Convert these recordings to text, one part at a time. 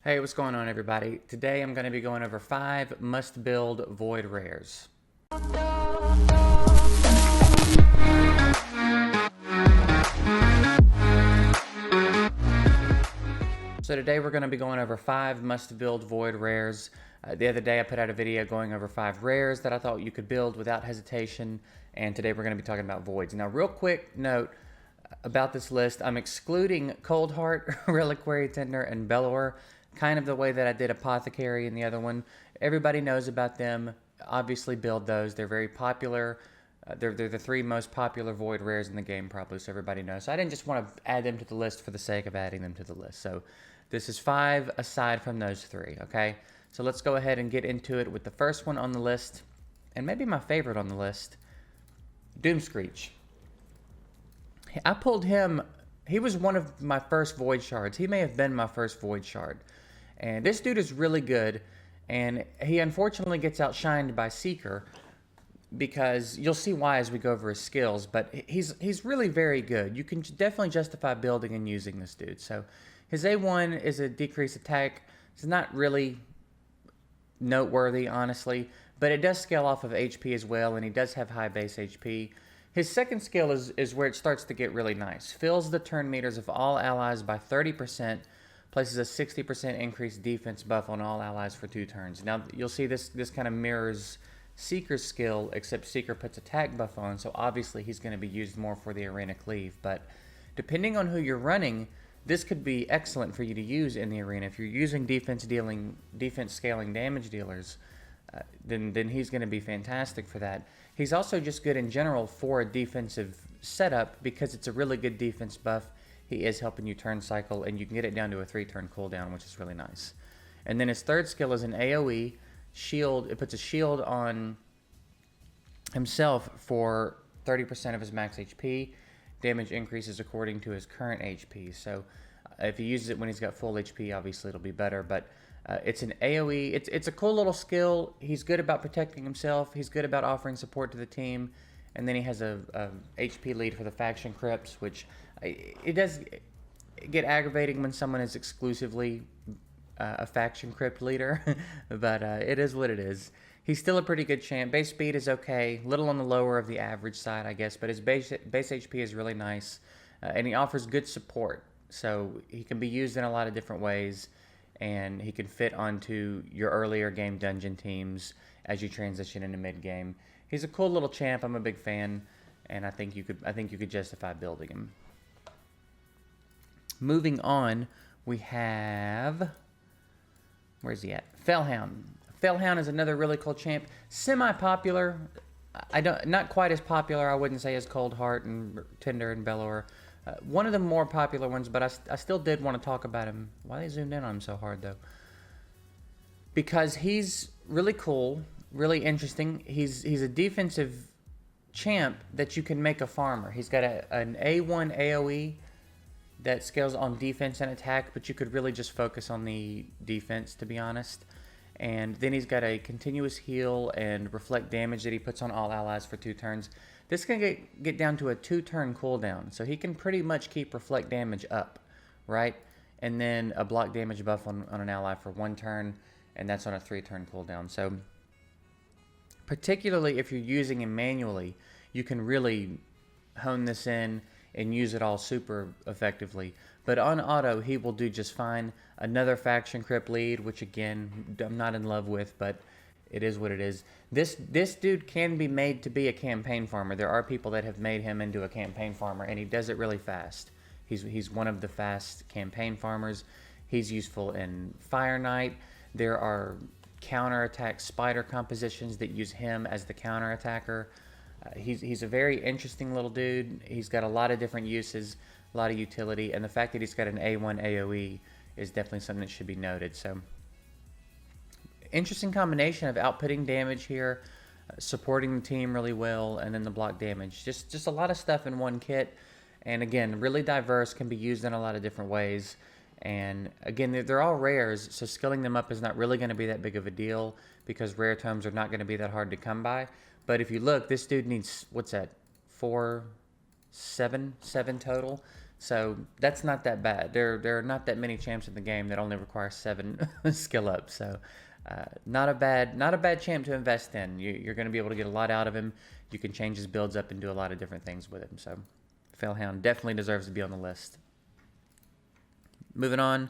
Hey, what's going on, everybody? Today I'm going to be going over 5 must-build void rares. So today we're going to be going over 5 must-build void rares. The other day I put out a video going over 5 rares that I thought you could build without hesitation, and today we're going to be talking about voids. Now, real quick note about this list, I'm excluding Cold Heart, Reliquary Tender, and Bellower, kind of the way that I did Apothecary and the other one. Everybody knows about them. Obviously build those. They're very popular. They're the 3 most popular void rares in the game, probably, so everybody knows. So I didn't just want to add them to the list for the sake of adding them to the list. So this is 5 aside from those 3, okay? So let's go ahead and get into it with the first one on the list, and maybe my favorite on the list, Doom Screech. I pulled him. He was one of my first void shards. He may have been my first void shard. And this dude is really good, and he unfortunately gets outshined by Seeker, because you'll see why as we go over his skills, but he's really very good. You can definitely justify building and using this dude. So his A1 is a decreased attack. It's not really noteworthy, honestly, but it does scale off of HP as well, and he does have high base HP. His second skill is where it starts to get really nice. Fills the turn meters of all allies by 30%, places a 60% increased defense buff on all allies for 2 turns. Now, you'll see this kind of mirrors Seeker's skill, except Seeker puts attack buff on, so obviously he's going to be used more for the arena cleave. But depending on who you're running, this could be excellent for you to use in the arena. If you're using defense scaling damage dealers, then he's going to be fantastic for that. He's also just good in general for a defensive setup because it's a really good defense buff. He is helping you turn cycle, and you can get it down to a 3-turn cooldown, which is really nice. And then his third skill is an AoE shield. It puts a shield on himself for 30% of his max HP. Damage increases according to his current HP. So if he uses it when he's got full HP, obviously it'll be better. But it's an AoE. It's a cool little skill. He's good about protecting himself. He's good about offering support to the team. And then he has a HP lead for the faction crypts, which it does get aggravating when someone is exclusively a faction crypt leader, but it is what it is. He's still a pretty good champ. Base speed is okay, little on the lower of the average side, I guess, but his base HP is really nice, and he offers good support. So he can be used in a lot of different ways, and he can fit onto your earlier game dungeon teams as you transition into mid game. He's a cool little champ. I'm a big fan, and I think you could justify building him. Moving on, we have, where's he at? Fellhound. Fellhound is another really cool champ. Semi-popular. Not quite as popular, I wouldn't say, as Cold Heart and Tender and Bellower. One of the more popular ones, but I still did want to talk about him. Why they zoomed in on him so hard, though? Because he's really cool, really interesting. He's a defensive champ that you can make a farmer. He's got an A1 AoE that scales on defense and attack, but you could really just focus on the defense, to be honest. And then he's got a continuous heal and reflect damage that he puts on all allies for 2 turns. This can get down to a 2-turn cooldown, so he can pretty much keep reflect damage up, right? And then a block damage buff on an ally for 1 turn, and that's on a 3-turn cooldown. So particularly if you're using him manually, you can really hone this in and use it all super effectively. But on auto, he will do just fine. Another faction crypt lead, which again, I'm not in love with, but it is what it is. This dude can be made to be a campaign farmer. There are people that have made him into a campaign farmer, and he does it really fast. He's one of the fast campaign farmers. He's useful in Fire Knight. There are counterattack spider compositions that use him as the counterattacker. He's a very interesting little dude. He's got a lot of different uses, a lot of utility, and the fact that he's got an A1 AoE is definitely something that should be noted. So, interesting combination of outputting damage here, supporting the team really well, and then the block damage. Just a lot of stuff in one kit, and again, really diverse, can be used in a lot of different ways. And again, they're all rares, so skilling them up is not really going to be that big of a deal because rare tomes are not going to be that hard to come by. But if you look, this dude needs, what's that, 7 total. So that's not that bad. There are not that many champs in the game that only require 7 skill up. So not a bad champ to invest in. You're going to be able to get a lot out of him. You can change his builds up and do a lot of different things with him. So Felhound definitely deserves to be on the list. Moving on,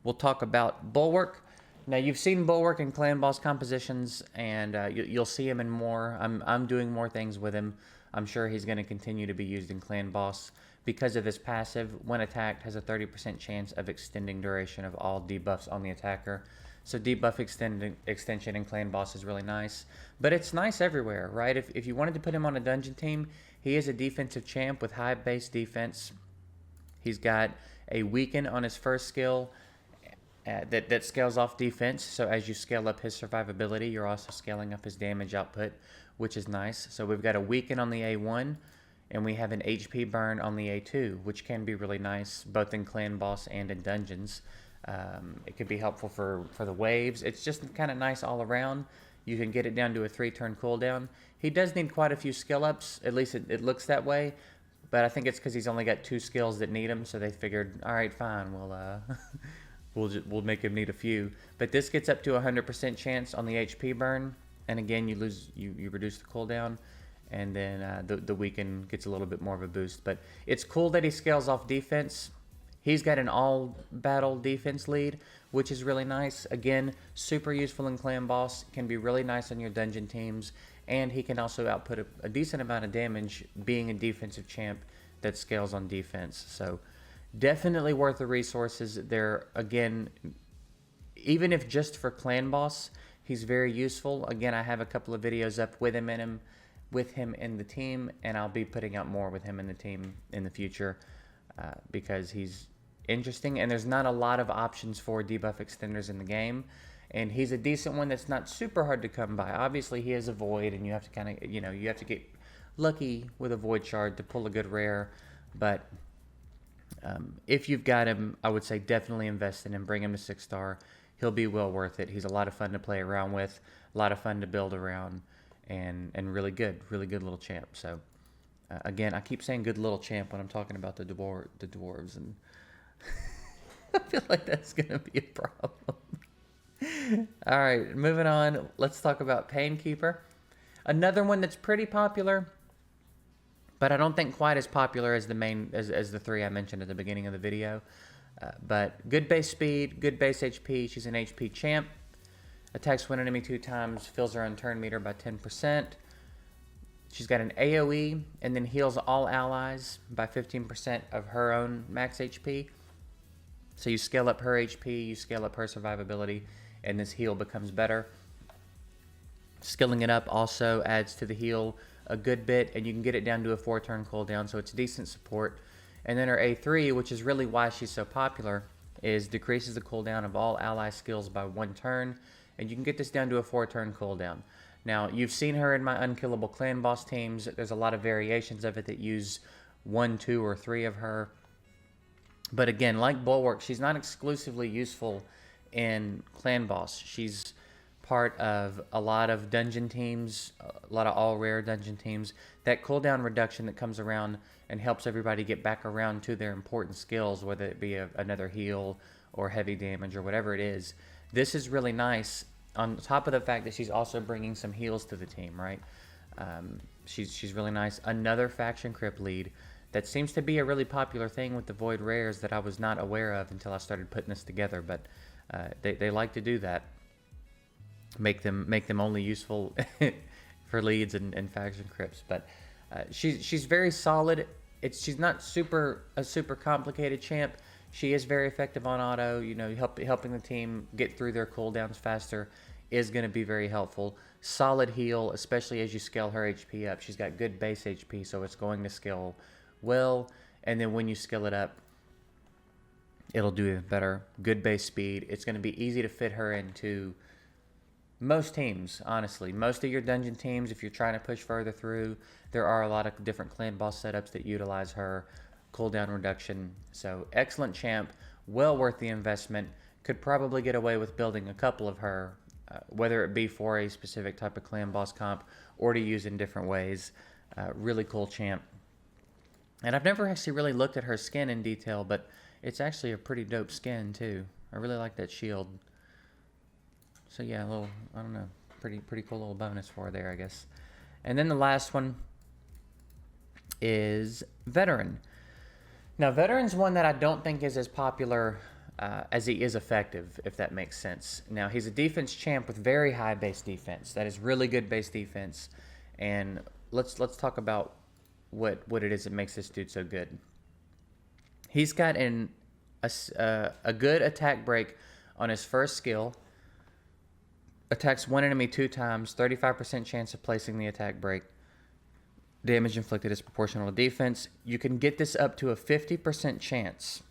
we'll talk about Bulwark. Now you've seen Bulwark in clan boss compositions, and you'll see him in more. I'm doing more things with him. I'm sure he's going to continue to be used in clan boss because of his passive. When attacked, has a 30% chance of extending duration of all debuffs on the attacker. So debuff extension in clan boss is really nice, but it's nice everywhere, right? If you wanted to put him on a dungeon team, he is a defensive champ with high base defense. He's got a weaken on his first skill that scales off defense. So as you scale up his survivability, you're also scaling up his damage output, which is nice. So we've got a weaken on the A1, and we have an HP burn on the A2, which can be really nice, both in clan boss and in dungeons. It could be helpful for the waves. It's just kind of nice all around. You can get it down to a 3-turn cooldown. He does need quite a few skill ups, at least it looks that way. But I think it's because he's only got 2 skills that need him, so they figured, all right, fine, we'll make him need a few. But this gets up to 100% chance on the HP burn, and again, you reduce the cooldown, and then the weaken gets a little bit more of a boost. But it's cool that he scales off defense. He's got an all-battle defense lead, which is really nice. Again, super useful in clan boss, can be really nice on your dungeon teams, and he can also output a decent amount of damage being a defensive champ that scales on defense. So definitely worth the resources. There, again, even if just for clan boss, he's very useful. Again, I have a couple of videos up with him in the team, and I'll be putting out more with him in the team in the future because he's interesting, and there's not a lot of options for debuff extenders in the game, and he's a decent one that's not super hard to come by. Obviously, he is a void, and you have to kind of, you have to get lucky with a void shard to pull a good rare, but if you've got him, I would say definitely invest in him, bring him to 6-star. He'll be well worth it. He's a lot of fun to play around with, a lot of fun to build around, and really good little champ. So again, I keep saying good little champ when I'm talking about the dwarves, and I feel like that's gonna be a problem. All right, moving on. Let's talk about Painkeeper. Another one that's pretty popular, but I don't think quite as popular as as the 3 I mentioned at the beginning of the video. But good base speed, good base HP. She's an HP champ. Attacks one enemy 2 times, fills her own turn meter by 10%. She's got an AoE, and then heals all allies by 15% of her own max HP. So you scale up her HP, you scale up her survivability, and this heal becomes better. Skilling it up also adds to the heal a good bit, and you can get it down to a 4-turn cooldown, so it's decent support. And then her A3, which is really why she's so popular, is decreases the cooldown of all ally skills by 1 turn, and you can get this down to a 4-turn cooldown. Now, you've seen her in my unkillable clan boss teams. There's a lot of variations of it that use 1, 2, or 3 of her. But again, like Bulwark, she's not exclusively useful in clan boss. She's part of a lot of dungeon teams, a lot of all-rare dungeon teams. That cooldown reduction that comes around and helps everybody get back around to their important skills, whether it be another heal or heavy damage or whatever it is. This is really nice, on top of the fact that she's also bringing some heals to the team, right? She's really nice. Another faction crypt lead. That seems to be a really popular thing with the Void Rares that I was not aware of until I started putting this together, but they like to do that. Make them only useful for leads and faction crypts. But she's very solid. She's not a super complicated champ. She is very effective on auto. Helping the team get through their cooldowns faster is going to be very helpful. Solid heal, especially as you scale her HP up. She's got good base HP, so it's going to scale well, and then when you scale it up, it'll do even better. Good base speed. It's going to be easy to fit her into most teams, honestly. Most of your dungeon teams, if you're trying to push further through, there are a lot of different clan boss setups that utilize her cooldown reduction. So excellent champ, well worth the investment. Could probably get away with building a couple of her, whether it be for a specific type of clan boss comp or to use in different ways. Really cool champ. And I've never actually really looked at her skin in detail, but it's actually a pretty dope skin too. I really like that shield. So yeah, a little, I don't know, pretty cool little bonus for her there, I guess. And then the last one is Veteran. Now, Veteran's one that I don't think is as popular as he is effective, if that makes sense. Now, he's a defense champ with very high base defense. That is really good base defense. And let's talk about what it is that makes this dude so good. He's got a good attack break on his first skill. Attacks one enemy 2 times, 35% chance of placing the attack break. Damage inflicted is proportional to defense. You can get this up to a 50% chance.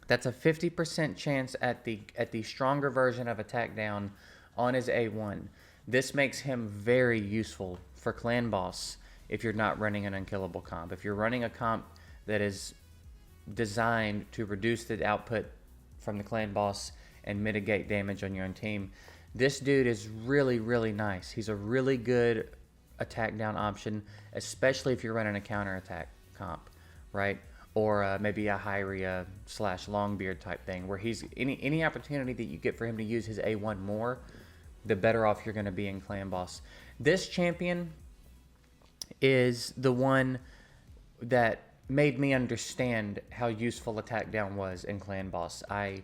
That's a 50% chance at the stronger version of attack down on his A1. This makes him very useful for clan boss if you're not running an unkillable comp. If you're running a comp that is designed to reduce the output from the clan boss and mitigate damage on your own team, this dude is really, really nice. He's a really good attack down option, especially if you're running a counter attack comp, right? Or maybe a Hyria / Longbeard type thing, where he's any opportunity that you get for him to use his A1 more, the better off you're going to be in clan boss. This champion is the one that made me understand how useful attack down was in clan boss. I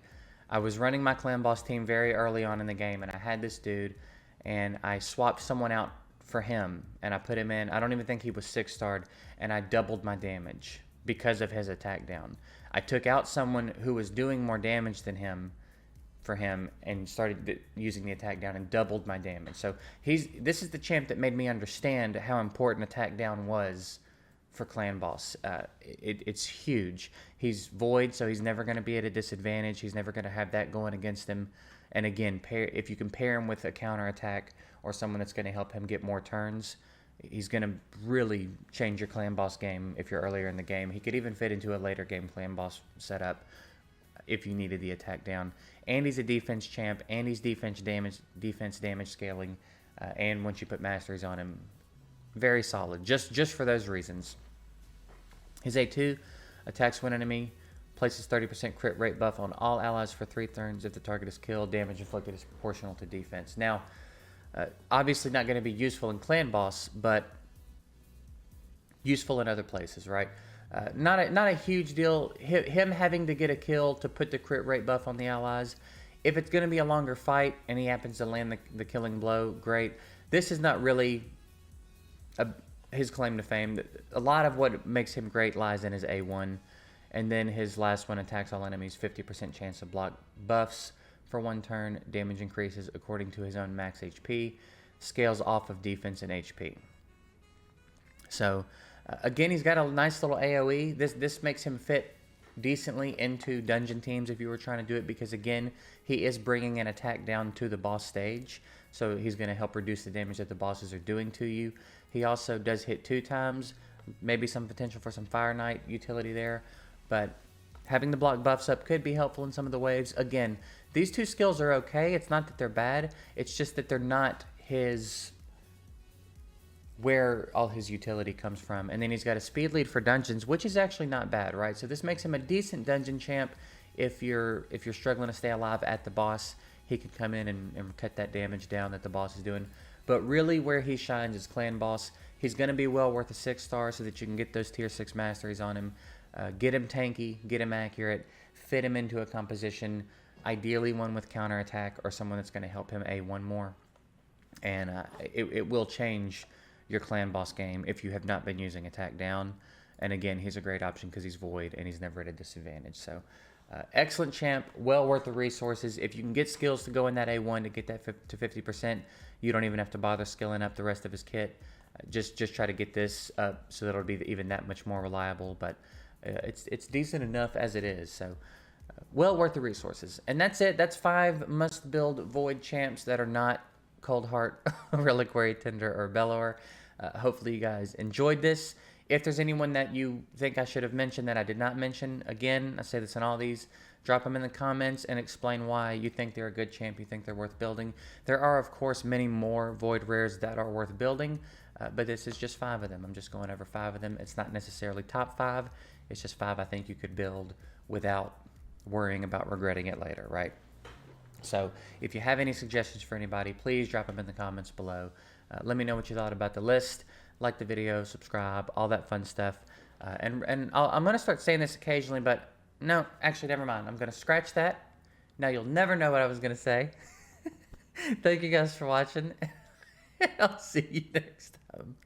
was running my clan boss team very early on in the game, and I had this dude, and I swapped someone out for him, and I put him in. I don't even think he was 6-starred, and I doubled my damage because of his attack down. I took out someone who was doing more damage than him for him and started using the attack down and doubled my damage. So this is the champ that made me understand how important attack down was for clan boss. It's huge. He's void, so he's never going to be at a disadvantage. He's never going to have that going against him. And again, if you can pair him with a counter attack or someone that's going to help him get more turns, he's going to really change your clan boss game if you're earlier in the game. He could even fit into a later game clan boss setup if you needed the attack down. And he's a defense champ, and he's defense damage scaling, and once you put masteries on him, very solid. Just for those reasons. His A2 attacks one enemy, places 30% crit rate buff on all allies for 3 turns. If the target is killed, damage inflicted is proportional to defense. Now, obviously not going to be useful in clan boss, but useful in other places, right? Not a huge deal. Him having to get a kill to put the crit rate buff on the allies. If it's going to be a longer fight and he happens to land the killing blow, great. This is not really his claim to fame. A lot of what makes him great lies in his A1. And then his last one, attacks all enemies, 50% chance to block buffs for 1 turn. Damage increases according to his own max HP. Scales off of defense and HP. So, again, he's got a nice little AoE. This makes him fit decently into dungeon teams if you were trying to do it, because, again, he is bringing an attack down to the boss stage. So he's going to help reduce the damage that the bosses are doing to you. He also does hit 2 times. Maybe some potential for some Fire Knight utility there. But having the block buffs up could be helpful in some of the waves. Again, these 2 skills are okay. It's not that they're bad. It's just that they're not where all his utility comes from. And then he's got a speed lead for dungeons, which is actually not bad, right? So this makes him a decent dungeon champ. If you're struggling to stay alive at the boss, he could come in and cut that damage down that the boss is doing. But really where he shines is clan boss. He's going to be well worth a 6-star so that you can get those tier 6 masteries on him. Get him tanky, get him accurate, fit him into a composition, ideally one with counterattack or someone that's going to help him A1 more. And it will change your clan boss game if you have not been using attack down. And again, he's a great option because he's void and he's never at a disadvantage. So excellent champ, well worth the resources. If you can get skills to go in that A1 to get that to 50%, you don't even have to bother skilling up the rest of his kit. Just try to get this up so that it'll be even that much more reliable. But it's decent enough as it is. So well worth the resources. And that's it. That's 5 must-build void champs that are not Cold Heart, Reliquary, Tinder, or Bellower. Hopefully you guys enjoyed this. If there's anyone that you think I should have mentioned that I did not mention, again, I say this in all these, drop them in the comments and explain why you think they're a good champ, you think they're worth building. There are, of course, many more Void Rares that are worth building. but this is just 5 of them. I'm just going over 5 of them. It's not necessarily top 5. It's just 5 I think you could build without worrying about regretting it later, right? So if you have any suggestions for anybody, please drop them in the comments below. Let me know what you thought about the list. Like the video, subscribe, all that fun stuff. I'm going to start saying this occasionally, but no, actually, never mind. I'm going to scratch that. Now you'll never know what I was going to say. Thank you guys for watching. I'll see you next time.